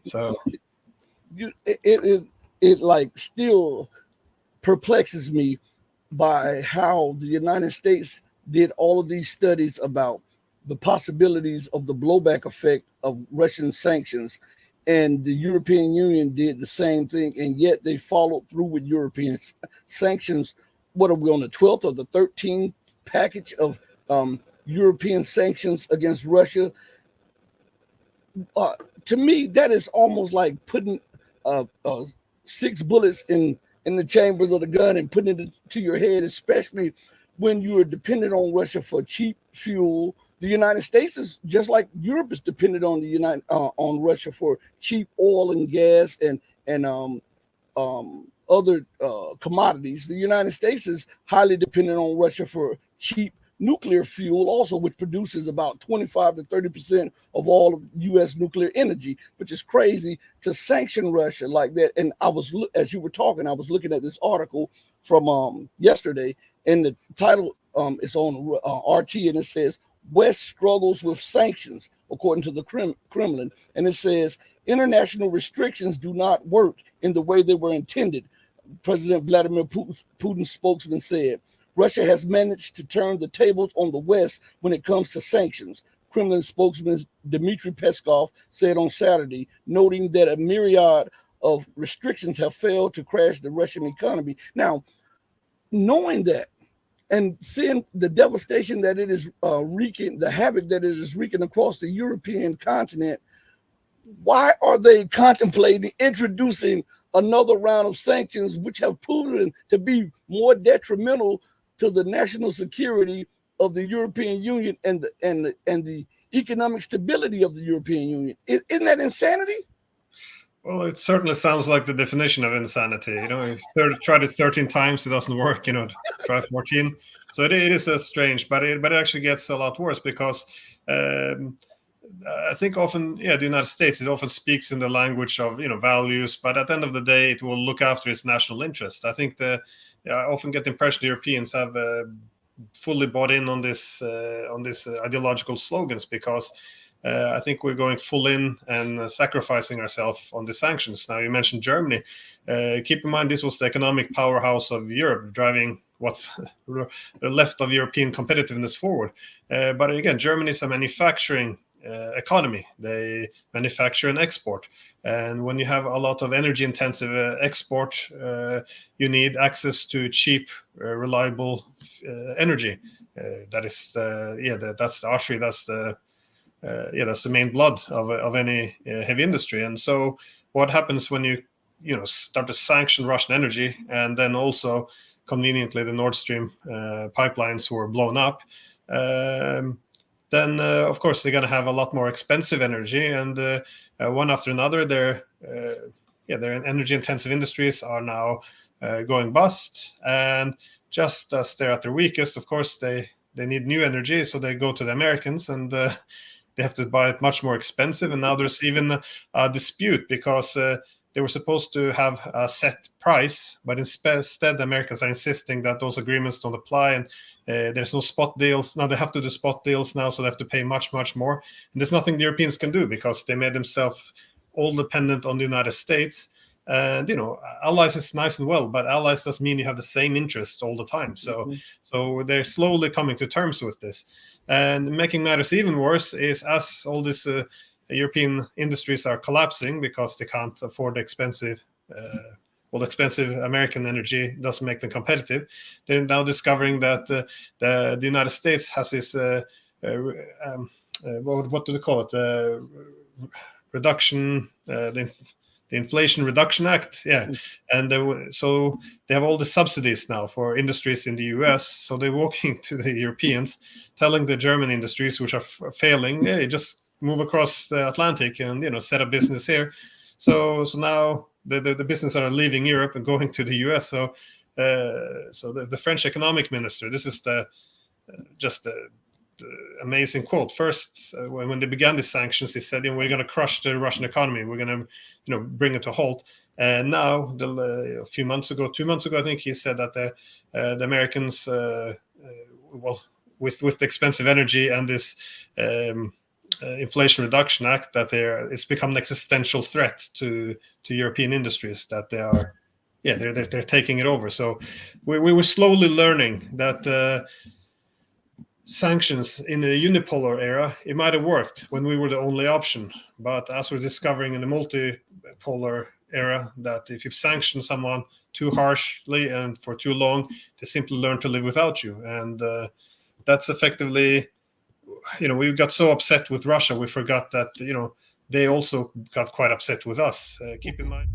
So it like still perplexes me by how the United States did all of these studies about the possibilities of the blowback effect of Russian sanctions, and the European Union did the same thing, and yet they followed through with European sanctions. What are we on the 12th or the 13th package of European sanctions against Russia? uh, to me, that is almost like putting six bullets in the chambers of the gun and putting it to your head, especially when you are dependent on Russia for cheap fuel. The United States is just like Europe is dependent on the on Russia for cheap oil and gas and other commodities. The United States is highly dependent on Russia for cheap nuclear fuel, also, which produces about 25 to 30% of all of U.S. nuclear energy, which is crazy to sanction Russia like that. And as you were talking, I was looking at this article from yesterday, and the title is on RT, and it says West struggles with sanctions, according to the Kremlin, and it says international restrictions do not work in the way they were intended. President Vladimir Putin's spokesman said Russia has managed to turn the tables on the West when it comes to sanctions. Kremlin spokesman Dmitry Peskov said on Saturday, noting that a myriad of restrictions have failed to crash the Russian economy. Now, knowing that and seeing the devastation that it is wreaking, the havoc that it is wreaking across the European continent, why are they contemplating introducing another round of sanctions, which have proven to be more detrimental to the national security of the European Union and the economic stability of the European Union? Isn't that insanity? Well, it certainly sounds like the definition of insanity. If tried it 13 times, it doesn't work. Try 14. So it is strange, but it actually gets a lot worse because I think often, the United States, it often speaks in the language of values, but at the end of the day, it will look after its national interest. I think I often get the impression the Europeans have fully bought in on this ideological slogans because I think we're going full in and sacrificing ourselves on the sanctions. Now, you mentioned Germany. Keep in mind, this was the economic powerhouse of Europe, driving what's left of European competitiveness forward. But again, Germany is a manufacturing economy. They manufacture and export. And when you have a lot of energy-intensive export, you need access to cheap, reliable energy. That's the artery. That's the main blood of any heavy industry. And so, what happens when you start to sanction Russian energy, and then also conveniently the Nord Stream pipelines were blown up? Then of course they're going to have a lot more expensive energy, and one after another, their energy intensive industries are now going bust. And just as they're at their weakest, of course they need new energy, so they go to the Americans, and they have to buy it much more expensive. And now there's even a dispute because they were supposed to have a set price, but instead the Americans are insisting that those agreements don't apply, and there's no spot deals. Now they have to do spot deals now, so they have to pay much, much more. And there's nothing the Europeans can do because they made themselves all dependent on the United States. And, allies is nice and well, but allies doesn't mean you have the same interest all the time. So, so they're slowly coming to terms with this. And making matters even worse is as all these European industries are collapsing because they can't afford the expensive American energy, doesn't make them competitive. They're now discovering that the United States has this what do they call it? Reduction, the Inflation Reduction Act, and so they have all the subsidies now for industries in the US. So they're walking to the Europeans, telling the German industries which are failing, hey, just move across the Atlantic and set up business here. So now the business are leaving Europe and going to the US. So the French economic minister, this is the amazing quote. First, when they began these sanctions, he said, we're going to crush the Russian economy. We're going to bring it to a halt. And now, a few months ago, 2 months ago, I think he said that the Americans, with the expensive energy and this Inflation Reduction Act, that it's become an existential threat to European industries, that they're taking it over. So we were slowly learning that sanctions in the unipolar era, it might have worked when we were the only option, but as we're discovering in the multipolar era, that if you sanction someone too harshly and for too long, they simply learn to live without you. And that's effectively, we got so upset with Russia, we forgot that, they also got quite upset with us. Keep in mind.